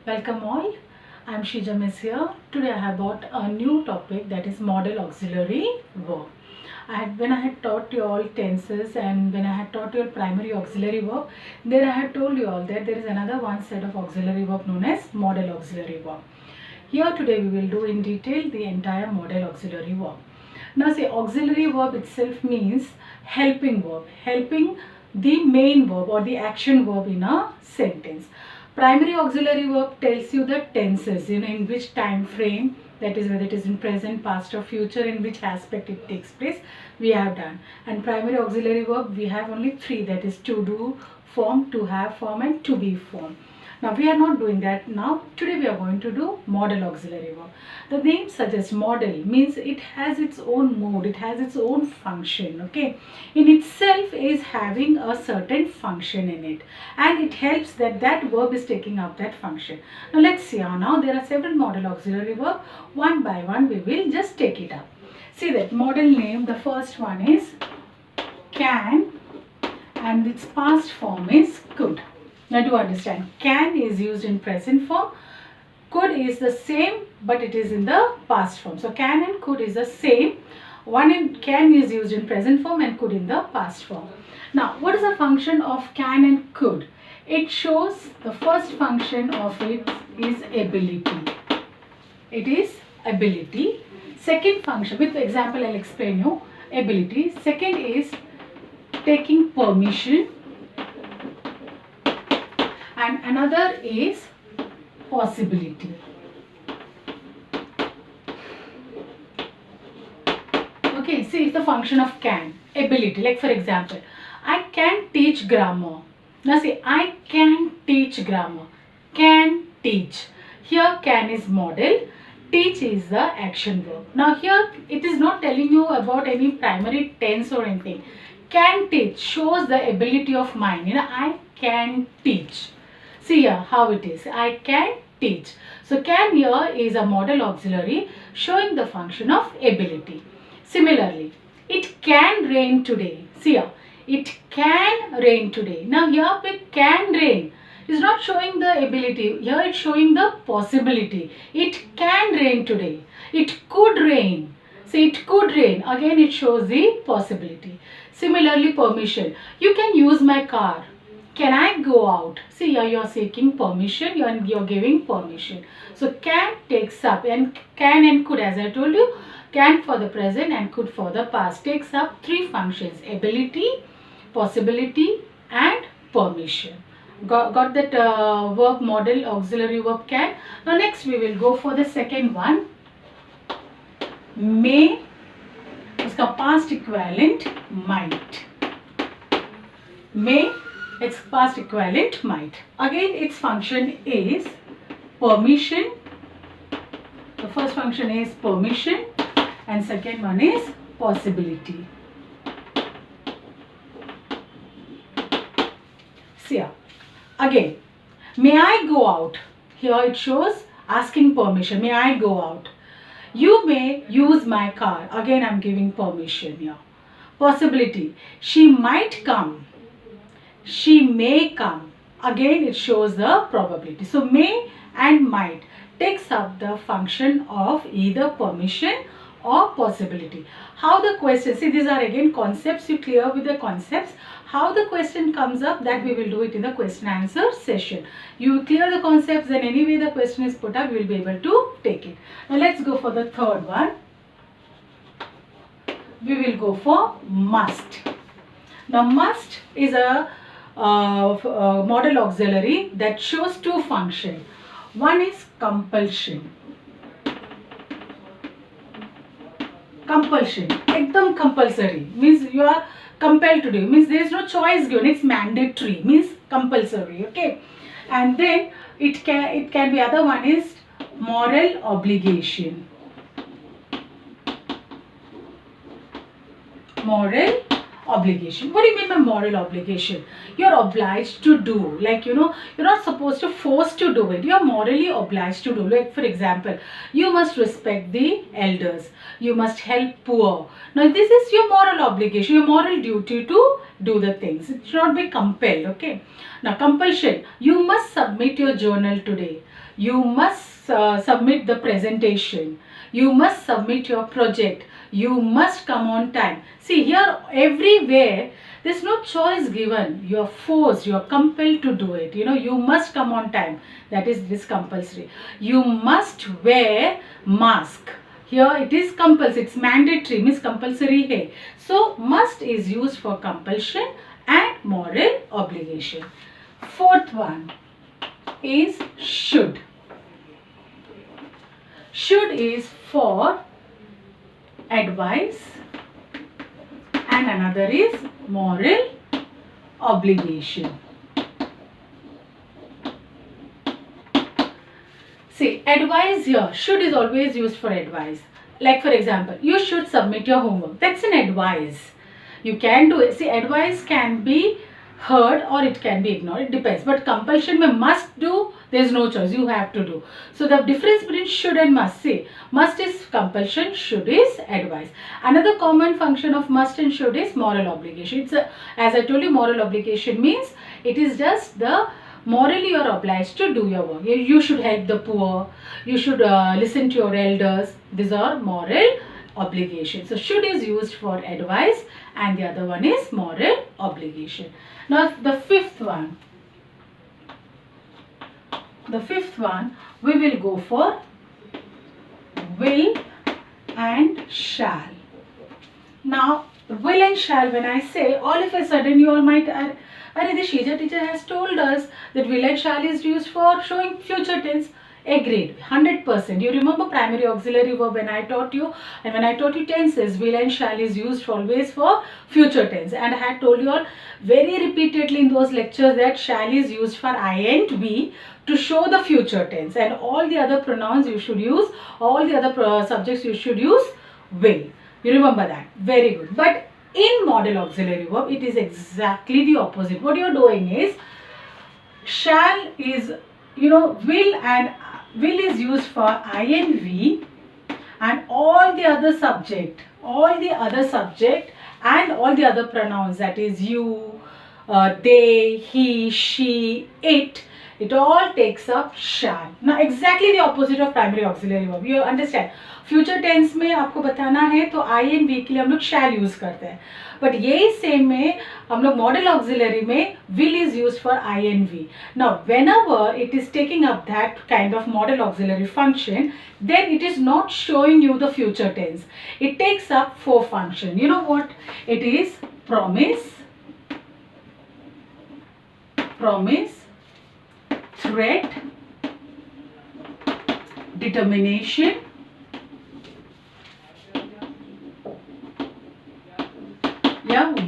Welcome all. I am Shija Miss here. Today I have brought a new topic, that is model auxiliary verb. When I had taught you all tenses and when I had taught you all primary auxiliary verb, then I had told you all that there is another one set of auxiliary verb known as model auxiliary verb. Here today we will do in detail the entire model auxiliary verb. Now say auxiliary verb itself means helping verb, helping the main verb or the action verb in a sentence. Primary auxiliary verb tells you the tenses, in which time frame, that is whether it is in present, past or future, in which aspect it takes place, we have done. And primary auxiliary verb, we have only three, that is to do form, to have form and to be form. Now we are not doing that now. Today we are going to do model auxiliary verb. The name suggests model means it has its own mode, it has its own function, okay. In itself is having a certain function in it and it helps that verb is taking up that function. Now let's see how now there are several model auxiliary verb. One by one we will just take it up. See that model name, the first one is can and its past form is could. Now to understand, can is used in present form, could is the same but it is in the past form. So can and could is the same. Can is used in present form and could in the past form. Now what is the function of can and could? It shows the first function of it is ability. It is ability. Second function, with example I'll explain you. Ability. Second is taking permission. And another is possibility. Okay, see the function of can. Ability, like for example, I can teach grammar. Now see, I can teach grammar. Can teach. Here can is model. Teach is the action verb. Now here it is not telling you about any primary tense or anything. Can teach shows the ability of mind. I can teach. See here how it is. I can teach. So can here is a model auxiliary showing the function of ability. Similarly, it can rain today. See here, it can rain today. Now here with can rain is not showing the ability. Here it's showing the possibility. It can rain today. It could rain. See, it could rain. Again it shows the possibility. Similarly, permission. You can use my car. Can I go out? See here you are seeking permission, you are giving permission. So can takes up, and can and could, as I told you, can for the present and could for the past, takes up three functions: ability, possibility and permission. Got that verb model auxiliary verb can. Now next we will go for the second one. May, uska past equivalent might. May, its past equivalent might. Again its function is permission. The first function is permission and second one is possibility. See here. Again, may I go out? Here it shows asking permission. May I go out? You may use my car. Again I am giving permission here. Possibility. She might come. She may come. Again it shows the probability. So may and might takes up the function of either permission or possibility. How the question, see these are again concepts, you clear with the concepts. How the question comes up, that we will do it in the question answer session. You clear the concepts, then anyway the question is put up, you will be able to take it. Now let's go for the third one. We will go for must. Now must is a model auxiliary that shows two functions. One is compulsion. Compulsion, ekdam compulsory, means you are compelled to do, means there is no choice given, it's mandatory, means compulsory, okay. And then it can be, other one is moral obligation. Moral obligation. What do you mean by moral obligation? You are obliged to do, like you're not supposed to force to do it. You are morally obliged to do. Like for example, you must respect the elders. You must help poor. Now this is your moral obligation, your moral duty to do the things. It should not be compelled, okay. Now compulsion. You must submit your journal today. You must submit the presentation. You must submit your project. You must come on time. See here, everywhere there's no choice given. You're forced, you're compelled to do it. You must come on time. That is this compulsory. You must wear mask. Here it is compulsory, it's mandatory, means compulsory hai. So must is used for compulsion and moral obligation. Fourth one is should. Should is for advice and another is moral obligation. See, advice here, should is always used for advice. Like for example, you should submit your homework. That's an advice. You can do it. See, advice can be heard or it can be ignored. It depends. But compulsion mein must do, there is no choice. You have to do. So the difference between should and must. See, must is compulsion, should is advice. Another common function of must and should is moral obligation. It's as I told you, moral obligation means it is just the morally you are obliged to do your work. You should help the poor. You should listen to your elders. These are moral obligations. So should is used for advice and the other one is moral obligation. Now the fifth one. The fifth one we will go for will and shall. Now will and shall, when I say, all of a sudden you all might add, the Shija teacher has told us that will and shall is used for showing future tense. Agreed, 100%. You remember primary auxiliary verb when I taught you, and when I taught you tenses, will and shall is used always for future tense. And I had told you all very repeatedly in those lectures that shall is used for I and we to show the future tense, and all the other pronouns you should use, all the other subjects you should use will. You remember that? Very good. But in model auxiliary verb, it is exactly the opposite. What you are doing is, shall is, will is used for I and we, and all the other subject and all the other pronouns, that is you, they, he, she, it all takes up shall. Now exactly the opposite of primary auxiliary verb. You understand? Future tense में आपको बताना है तो आई and we के लिए हम लोग shall use करते हैं, बट यही सेम में हम लोग मॉडल ऑक्सिलरी में will is use for I and we. Now whenever it is taking up that kind of modal auxiliary function, then it is not showing you the future tense. It takes up 4 functions. You know what it is? Promise, threat, determination,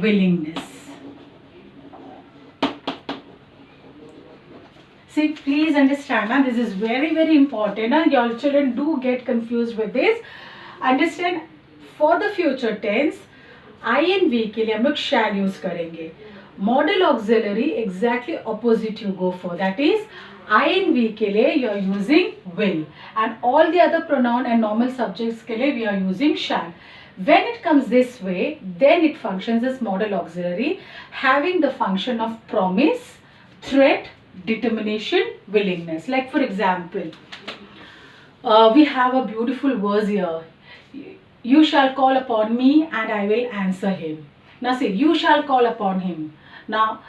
willingness. See, please understand, this is very very important. Your children do get confused with this. Understand, for the future tense I and we के लिए हम लोग shall use करेंगे. Model auxiliary exactly opposite you go for, that is I and we के लिए you are using will, and all the other pronoun and normal subjects के लिए we are using shall. When it comes this way, then it functions as model auxiliary, having the function of promise, threat, determination, willingness. Like for example, we have a beautiful verse here. You shall call upon me and I will answer him. Now see, you shall call upon him. Now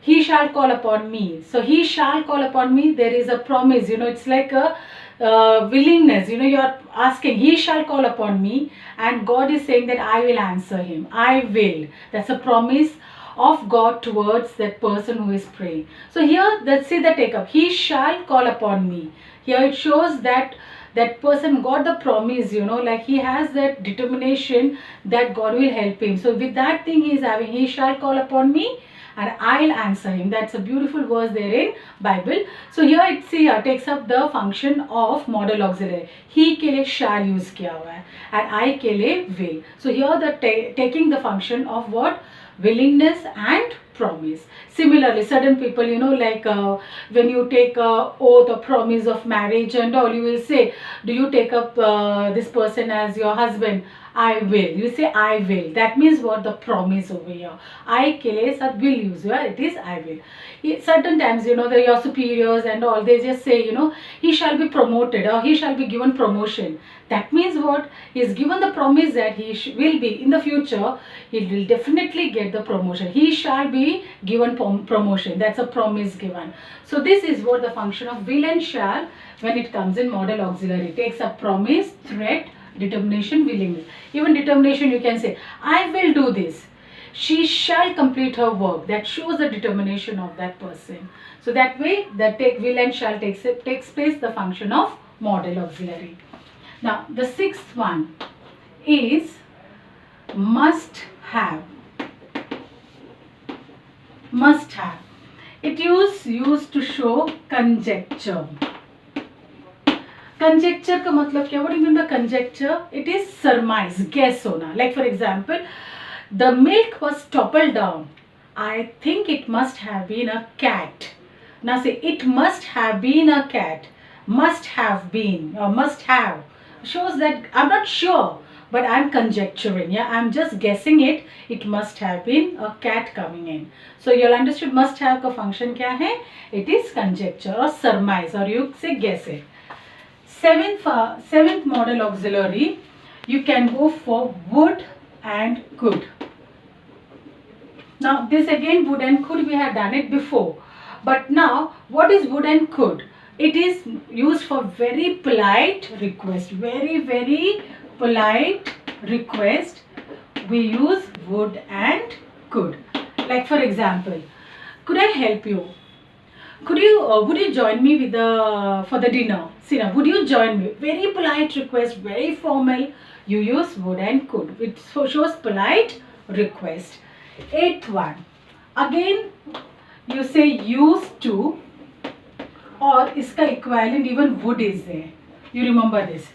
he shall call upon me. So he shall call upon me, there is a promise, it's like a willingness, you are asking, he shall call upon me, and God is saying that I will answer him. I will. That's a promise of God towards that person who is praying. So here, let's see the take up. He shall call upon me. Here it shows that that person got the promise, like he has that determination that God will help him. So with that thing he is having, he shall call upon me and I'll answer him. That's a beautiful verse there in Bible. So here it takes up the function of model auxiliary. He के लिए shall use किया हुआ है and I के लिए will. So here the taking the function of what? Willingness and promise. Similarly, certain people, like when you take a oath or promise of marriage and all, you will say, do you take up this person as your husband? I will. You say I will. That means what? The promise over here. I के लिए साथ will use हुआ. It is I will. Certain times, your superiors and all, they just say, he shall be promoted or he shall be given promotion. That means what? He is given the promise that he will be in the future. He will definitely get the promotion. He shall be given promotion. That's a promise given. So this is what the function of will and shall when it comes in model auxiliary. It takes a promise, threat, determination, willingness. Even determination, you can say, I will do this. She shall complete her work. That shows the determination of that person. So that way, the will and shall takes place the function of model auxiliary. Now, the sixth one is must have. Must have. It is used to show conjecture. Conjecture का मतलब क्या? What do you mean by conjecture? It is surmise, guess होना. Like for example, the milk was toppled down. I think it must have been a cat. Now say it must have been a cat. Must have been or must have shows that I'm not sure, but I'm conjecturing. Yeah, I'm just guessing it. It must have been a cat coming in. So you'll understood must have का function क्या है? It is conjecture or surmise, or you say guess it. Seventh model auxiliary, you can go for would and could. Now this again, would and could, we have done it before. But now what is would and could? It is used for very polite request. Very, very polite request. We use would and could. Like for example, could I help you? Would you join me for the dinner? See now, would you join me? Very polite request, very formal. You use would and could. It shows polite request. Eighth one. Again, you say used to, or इसका equivalent even would is there. You remember this.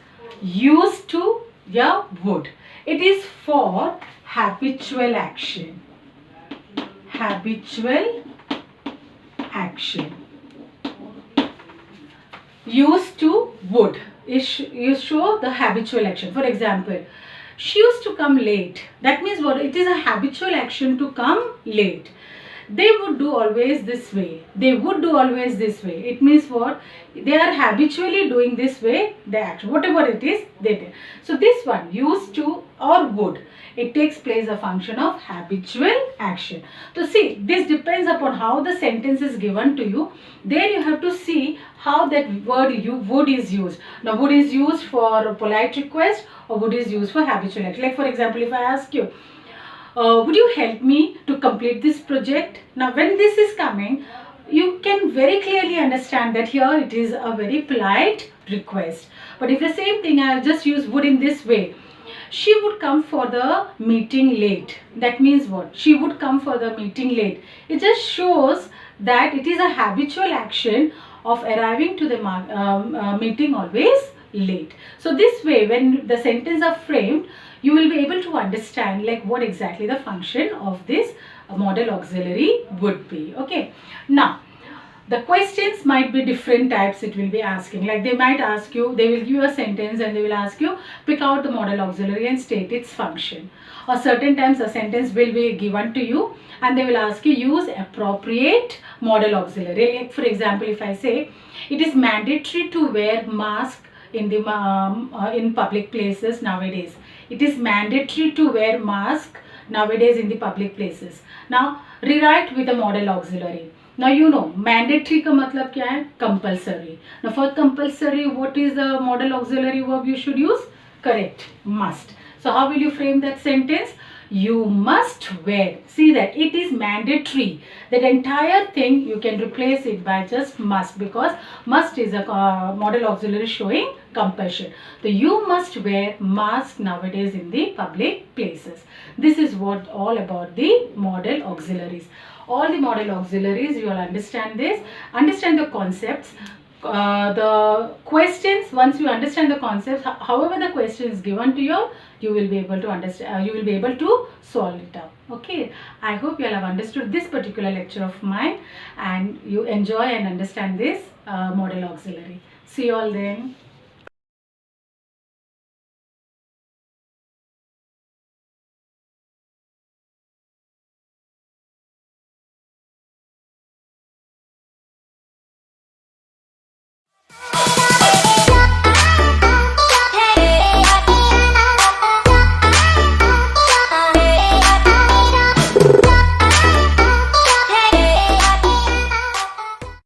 Used to, yeah, would. It is for habitual action. Habitual action. Used to, would. You show the habitual action. For example, she used to come late. That means what? It is a habitual action to come late. They would do always this way. They would do always this way. It means what? They are habitually doing this way, the action. Whatever it is, they did. So this one, used to or would, it takes place a function of habitual action. So see, this depends upon how the sentence is given to you. There you have to see how that word would is used. Now would is used for a polite request or would is used for habitual action. Like for example, if I ask you, would you help me to complete this project? Now when this is coming, you can very clearly understand that here it is a very polite request. But if the same thing I just use would in this way, she would come for the meeting late. That means what? She would come for the meeting late. It just shows that it is a habitual action of arriving to the meeting always late. So this way, when the sentences are framed, you will be able to understand like what exactly the function of this model auxiliary would be. Okay. Now, the questions might be different types it will be asking. Like they might ask you, they will give you a sentence and they will ask you, pick out the model auxiliary and state its function. Or certain times a sentence will be given to you and they will ask you, use appropriate model auxiliary. Like for example, if I say, it is mandatory to wear mask in the in public places nowadays. It is mandatory to wear mask nowadays in the public places. Now rewrite with a model auxiliary. Now you know mandatory का मतलब क्या है? Compulsory. Now for compulsory, what is the model auxiliary verb you should use? Correct, must. So how will you frame that sentence? You must wear. See that it is mandatory. That entire thing you can replace it by just must, because must is a model auxiliary showing compulsion. So you must wear mask nowadays in the public places. This is what all about the model auxiliaries. All the model auxiliaries, you will understand this, understand the concepts. The questions, once you understand the concepts, however the question is given to you, you will be able to understand, you will be able to solve it up. Okay, I hope you all have understood this particular lecture of mine and you enjoy and understand this model auxiliary. See you all then.